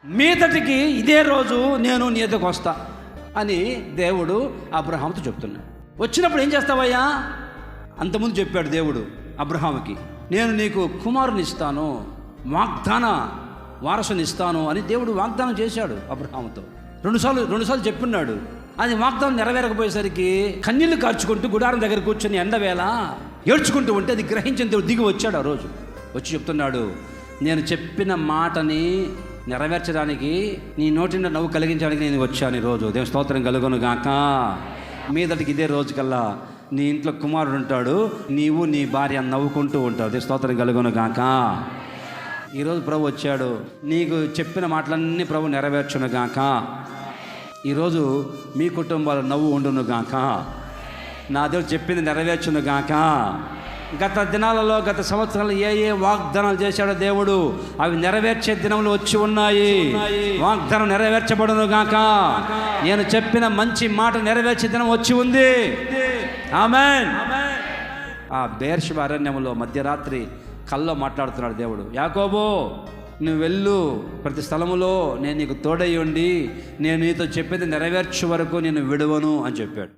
మీదటికి ఇదే రోజు నేను నీ ఎద్దకు వస్తా అని దేవుడు అబ్రహాముతో చెప్తున్నాడు. వచ్చినప్పుడు ఏం చేస్తావయ్యా? అంతకుముందు చెప్పాడు దేవుడు అబ్రహాముకి, నేను నీకు కుమారుని ఇస్తాను, వాగ్దాన వారసుని ఇస్తాను అని దేవుడు వాగ్దానం చేశాడు అబ్రహాముతో. రెండుసార్లు చెప్పున్నాడు. అది వాగ్దానం నెరవేరకపోయేసరికి కన్నీళ్లు కార్చుకుంటూ గుడారం దగ్గర కూర్చొని ఎండవేళ ఏడ్చుకుంటూ ఉంటే అది గ్రహించిన దేవుడు దిగి వచ్చాడు. ఆ రోజు వచ్చి చెప్తున్నాడు, నేను చెప్పిన మాటని నెరవేర్చడానికి, నీ నోటి నుండి నవ్వు కలిగించడానికి నేను వచ్చాను ఈరోజు. దేవుని స్తోత్రం కలుగును గాక. మీదటికి ఇదే రోజు కల్లా నీ ఇంట్లో కుమారుడు ఉంటాడు, నీవు నీ భార్య నవ్వుకుంటూ ఉంటావు. దేవుని స్తోత్రం కలుగును గాక. ఈరోజు ప్రభు వచ్చాడు, నీకు చెప్పిన మాటలన్నీ ప్రభు నెరవేర్చును గాక. ఈరోజు మీ కుటుంబాలు నవ్వు ఉండును గాక. నా దేవుడు చెప్పింది నెరవేర్చును గాక. గత దినాలలో, గత సంవత్సరాలు ఏ వాగ్దానాలు చేశాడో దేవుడు, అవి నెరవేర్చే దినములు వచ్చి ఉన్నాయి. వాగ్దానం నెరవేర్చబడును గాక. నేను చెప్పిన మంచి మాట నెరవేర్చే దినం వచ్చి ఉంది. ఆమేన్. ఆ బెయేర్షెబా అరణ్యంలో మధ్యరాత్రి కల్లో మాట్లాడుతున్నాడు దేవుడు, యాకోబు నువ్వు వెళ్ళు, ప్రతి స్థలములో నేను నీకు తోడై ఉండి నేను నీతో చెప్పేది నెరవేర్చే వరకు నేను విడువను అని చెప్పాడు.